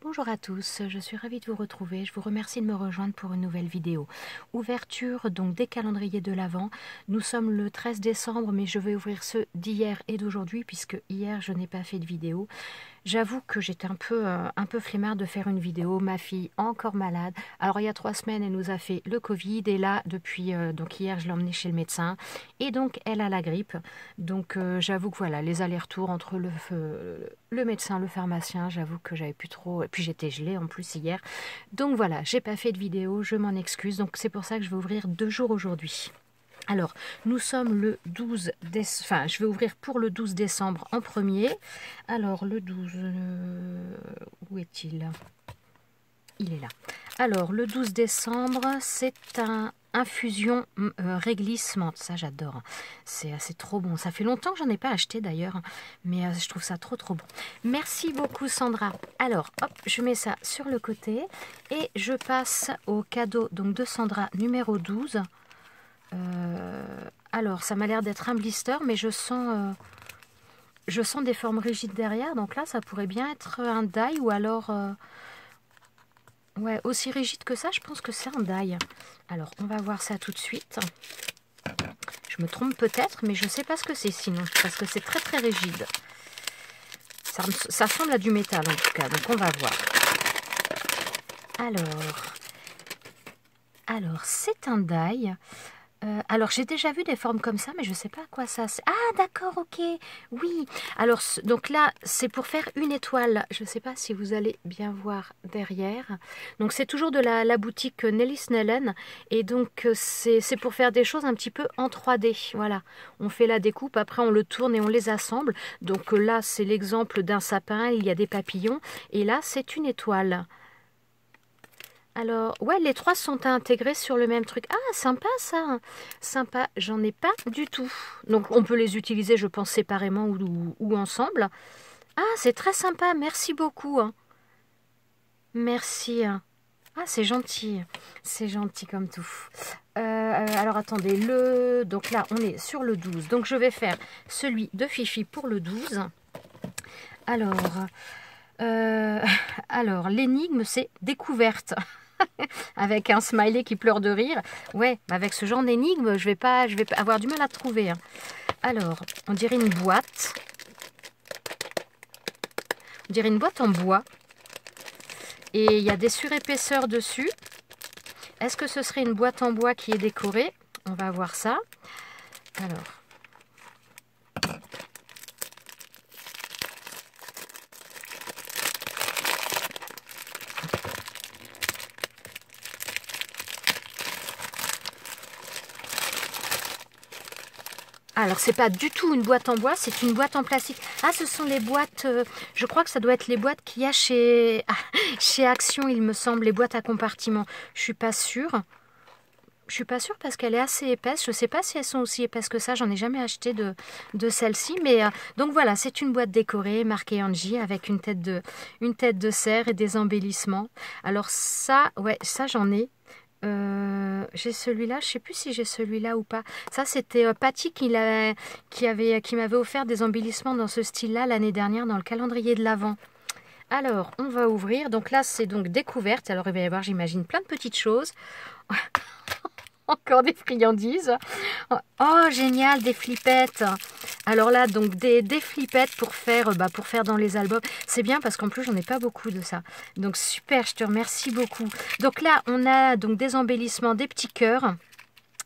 Bonjour à tous, je suis ravie de vous retrouver. Je vous remercie de me rejoindre pour une nouvelle vidéo. Ouverture donc des calendriers de l'Avent. Nous sommes le 13 décembre, mais je vais ouvrir ceux d'hier et d'aujourd'hui puisque hier je n'ai pas fait de vidéo. J'avoue que j'étais un peu flemmarde de faire une vidéo. Ma fille encore malade. Alors il y a 3 semaines, elle nous a fait le Covid et là depuis donc hier je l'ai emmenée chez le médecin et donc elle a la grippe. Donc j'avoue que voilà les allers-retours entre le médecin, le pharmacien, j'avoue que j'avais plus trop. Et puis j'étais gelée en plus hier. Donc voilà, j'ai pas fait de vidéo, je m'en excuse. Donc c'est pour ça que je vais ouvrir 2 jours aujourd'hui. Alors, nous sommes le 12 décembre, enfin, je vais ouvrir pour le 12 décembre en premier. Alors, le 12, où est-il? Il est là. Alors, le 12 décembre, c'est un infusion réglisse menthe. Ça, j'adore. C'est trop bon. Ça fait longtemps que j'en ai pas acheté d'ailleurs, mais je trouve ça trop bon. Merci beaucoup, Sandra. Alors, hop, je mets ça sur le côté et je passe au cadeau donc de Sandra numéro 12. Alors, ça m'a l'air d'être un blister, mais je sens des formes rigides derrière. Donc là, ça pourrait bien être un die ou alors... ouais, aussi rigide que ça, je pense que c'est un die. Alors, on va voir ça tout de suite. Je me trompe peut-être, mais je ne sais pas ce que c'est sinon, parce que c'est très rigide. Ça ressemble à du métal en tout cas, donc on va voir. Alors c'est un die. Alors, j'ai déjà vu des formes comme ça, mais je ne sais pas à quoi ça sert. Ah, d'accord, ok, oui. Alors, donc là, c'est pour faire une étoile. Je ne sais pas si vous allez bien voir derrière. Donc, c'est toujours de la boutique Nelly Snellen. Et donc, c'est pour faire des choses un petit peu en 3D. Voilà, on fait la découpe, après on le tourne et on les assemble. Donc là, c'est l'exemple d'un sapin, il y a des papillons. Et là, c'est une étoile. Alors, ouais, les 3 sont intégrés sur le même truc. Ah, sympa ça. Sympa, j'en ai pas du tout. Donc, on peut les utiliser, je pense, séparément ou ensemble. Ah, c'est très sympa, merci beaucoup. Merci. Ah, c'est gentil. C'est gentil comme tout. Alors, attendez, donc là, on est sur le 12. Donc, je vais faire celui de Fifi pour le 12. Alors l'énigme, c'est découverte. Avec un smiley qui pleure de rire. Ouais, avec ce genre d'énigme, je vais pas avoir du mal à trouver. Alors, on dirait une boîte. On dirait une boîte en bois. Et il y a des surépaisseurs dessus. Est-ce que ce serait une boîte en bois qui est décorée? On va voir ça. Alors. Alors, c'est pas du tout une boîte en bois, c'est une boîte en plastique. Ah, ce sont les boîtes, je crois que ça doit être les boîtes qu'il y a chez Action, il me semble, les boîtes à compartiments. Je suis pas sûre. Je suis pas sûre parce qu'elle est assez épaisse. Je sais pas si elles sont aussi épaisses que ça. J'en ai jamais acheté de celle-ci. Mais donc voilà, c'est une boîte décorée, marquée Angie, avec une tête de cerf et des embellissements. Alors ça, ouais, ça j'en ai. J'ai celui-là, je sais plus si j'ai celui-là ou pas. Ça, c'était Patty qui m'avait offert des embellissements dans ce style-là l'année dernière dans le calendrier de l'Avent. Alors, on va ouvrir. Donc là, c'est donc découverte. Alors, il va y avoir, j'imagine, plein de petites choses. Encore des friandises. Oh, génial, des flippettes. Alors là, donc des flippettes pour faire dans les albums. C'est bien parce qu'en plus, j'en ai pas beaucoup de ça. Donc super, je te remercie beaucoup. Donc là, on a donc des embellissements, des petits cœurs.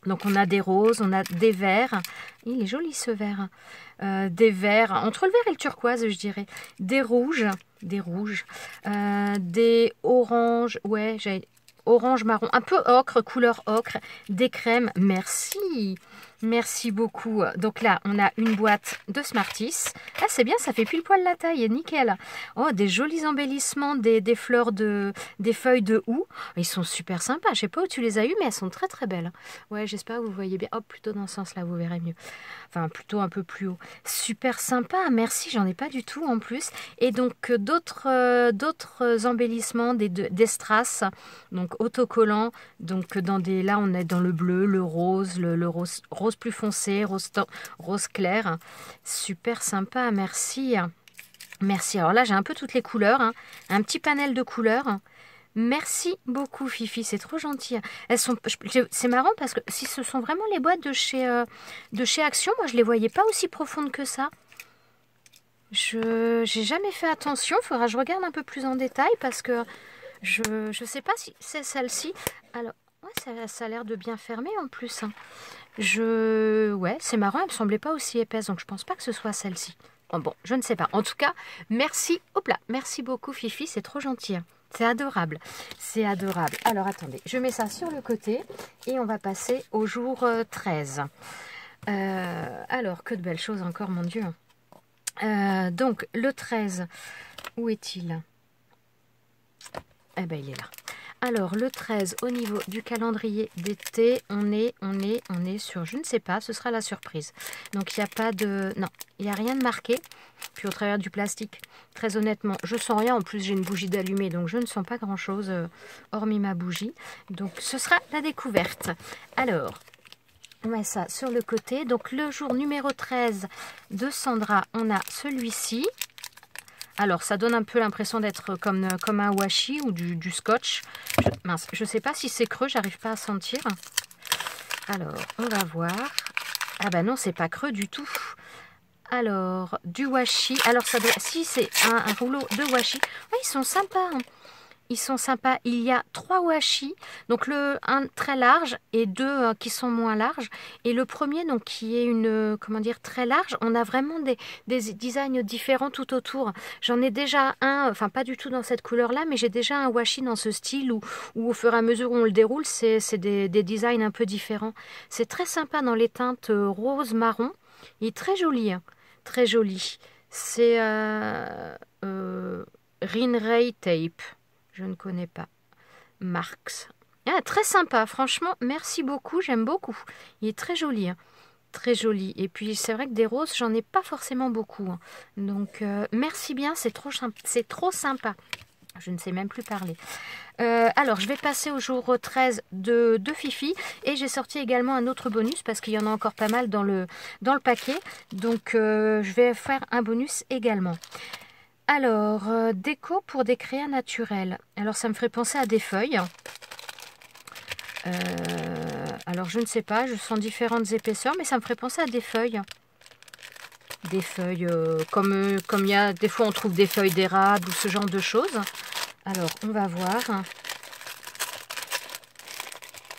Donc on a des roses, on a des verts. Il est joli ce vert. Des verts, entre le vert et le turquoise, je dirais. Des rouges, des oranges. Ouais, orange marron, un peu ocre, couleur ocre, des crèmes, merci beaucoup. Donc là, on a une boîte de Smarties. Ah, c'est bien, ça fait pile poil la taille, nickel. Oh, des jolis embellissements, des fleurs des feuilles de houx. Ils sont super sympas, je sais pas où tu les as eues, mais elles sont très belles. Ouais, j'espère que vous voyez bien. Hop, plutôt dans ce sens-là, vous verrez mieux. Enfin, plutôt un peu plus haut. Super sympa, merci, j'en ai pas du tout en plus. Et donc, d'autres embellissements, des strass, donc autocollants. Donc, là, on est dans le bleu, le rose, le rose plus foncé, rose clair. Super sympa, merci. Merci. Alors là, j'ai un peu toutes les couleurs, hein. Un petit panel de couleurs. Merci beaucoup, Fifi. C'est trop gentil. Elles sont. C'est marrant parce que si ce sont vraiment les boîtes de chez Action, moi, je les voyais pas aussi profondes que ça. Je n'ai jamais fait attention. Faudra que je regarde un peu plus en détail parce que je sais pas si c'est celle-ci. Alors, ouais, ça a l'air de bien fermer en plus, hein. Ouais, c'est marrant. Elle me semblait pas aussi épaisse, donc je pense pas que ce soit celle-ci. Bon, je ne sais pas. En tout cas, merci. Hop là, merci beaucoup, Fifi. C'est trop gentil. C'est adorable. C'est adorable. Alors, attendez. Je mets ça sur le côté et on va passer au jour 13. Alors, que de belles choses encore, mon Dieu. Donc, le 13, où est-il? Eh ben, il est là. Alors, le 13, au niveau du calendrier d'été, on est sur, je ne sais pas, ce sera la surprise. Donc, il n'y a pas de... Non, il n'y a rien de marqué. Puis, au travers du plastique, très honnêtement, je sens rien. En plus, j'ai une bougie d'allumée, donc je ne sens pas grand-chose, hormis ma bougie. Donc, ce sera la découverte. Alors, on met ça sur le côté. Donc, le jour numéro 13 de Sandra, on a celui-ci. Alors, ça donne un peu l'impression d'être comme un washi ou du scotch. Mince, je ne sais pas si c'est creux, j'arrive pas à sentir. Alors, on va voir. Ah ben non, c'est pas creux du tout. Alors, du washi. Alors, ça doit... Si, c'est un rouleau de washi. Oui, ils sont sympas, hein. Ils sont sympas. Il y a 3 washi, donc un très large et 2 qui sont moins larges. Et le premier, donc qui est comment dire, très large, on a vraiment des designs différents tout autour. J'en ai déjà un, enfin pas du tout dans cette couleur-là, mais j'ai déjà un washi dans ce style où au fur et à mesure où on le déroule, c'est des designs un peu différents. C'est très sympa dans les teintes rose-marron. Il est très joli, hein. Très joli. C'est Rinray Tape. Je ne connais pas. Marx. Ah, très sympa. Franchement, merci beaucoup. J'aime beaucoup. Il est très joli, hein. Très joli. Et puis, c'est vrai que des roses, j'en ai pas forcément beaucoup, hein. Donc, merci bien. C'est trop sympa. Je ne sais même plus parler. Alors, je vais passer au jour 13 de Fifi. Et j'ai sorti également un autre bonus parce qu'il y en a encore pas mal dans le paquet. Donc, je vais faire un bonus également. Alors, déco pour des créas naturels. Alors, ça me ferait penser à des feuilles. Alors, je ne sais pas, je sens différentes épaisseurs, mais ça me ferait penser à des feuilles. Des feuilles, comme il y a, des fois on trouve des feuilles d'érable ou ce genre de choses. Alors, on va voir.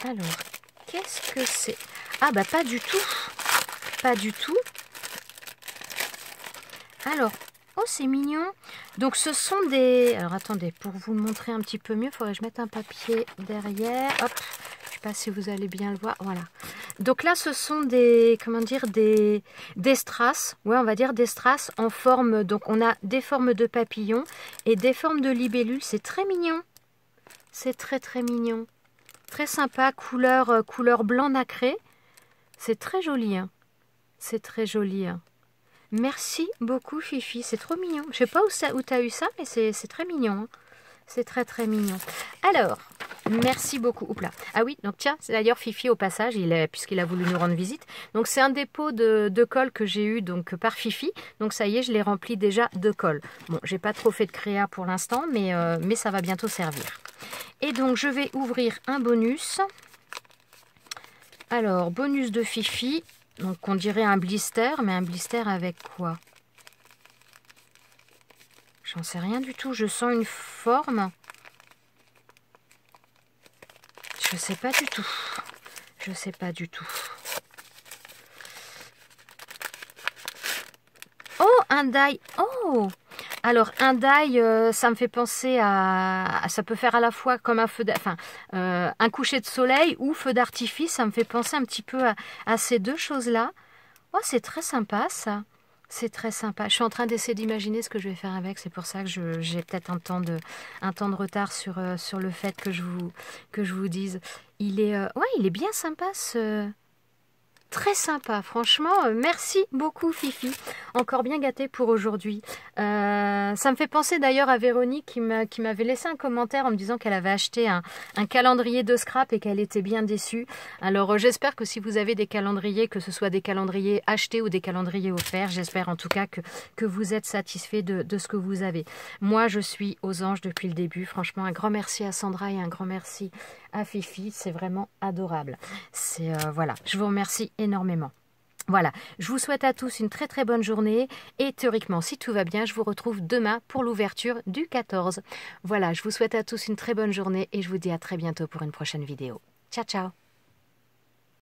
Alors, qu'est-ce que c'est? Ah, bah pas du tout. Pas du tout. Alors... Oh, c'est mignon. Donc, ce sont des... Alors, attendez, pour vous le montrer un petit peu mieux, il faudrait que je mette un papier derrière. Hop, je ne sais pas si vous allez bien le voir. Voilà. Donc là, ce sont des... Comment dire? Des strass. Ouais, on va dire des strass en forme... Donc, on a des formes de papillons et des formes de libellules. C'est très mignon. C'est très, très mignon. Très sympa. Couleur blanc nacré. C'est très joli, hein. C'est très joli, hein. Merci beaucoup, Fifi. C'est trop mignon. Je sais pas où tu as eu ça, mais c'est très mignon, hein. C'est très, très mignon. Alors, merci beaucoup. Oups là. Ah oui, donc tiens, c'est d'ailleurs Fifi au passage, puisqu'il a voulu nous rendre visite. Donc, c'est un dépôt de colle que j'ai eu donc par Fifi. Donc, ça y est, je l'ai rempli déjà de colle. Bon, j'ai pas trop fait de créa pour l'instant, mais ça va bientôt servir. Et donc, je vais ouvrir un bonus. Alors, bonus de Fifi. Donc, on dirait un blister, mais un blister avec quoi? J'en sais rien du tout. Je sens une forme. Je sais pas du tout. Je sais pas du tout. Oh, un die. Oh! Alors, un die, ça me fait penser à... Ça peut faire à la fois comme un feu... Enfin, un coucher de soleil ou feu d'artifice. Ça me fait penser un petit peu à ces deux choses-là. Oh, c'est très sympa, ça. C'est très sympa. Je suis en train d'essayer d'imaginer ce que je vais faire avec. C'est pour ça que j'ai peut-être un temps de retard sur le fait que je vous dise. Il est bien sympa, ce très sympa, franchement, merci beaucoup Fifi, encore bien gâtée pour aujourd'hui. Ça me fait penser d'ailleurs à Véronique qui m'avait laissé un commentaire en me disant qu'elle avait acheté un calendrier de scrap et qu'elle était bien déçue. Alors j'espère que si vous avez des calendriers, que ce soit des calendriers achetés ou des calendriers offerts, j'espère en tout cas que vous êtes satisfait de ce que vous avez. Moi je suis aux anges depuis le début, franchement un grand merci à Sandra et un grand merci à Fifi, c'est vraiment adorable. Voilà, je vous remercie énormément. Voilà, je vous souhaite à tous une très très bonne journée et théoriquement, si tout va bien, je vous retrouve demain pour l'ouverture du 14. Voilà, je vous souhaite à tous une très bonne journée et je vous dis à très bientôt pour une prochaine vidéo. Ciao, ciao!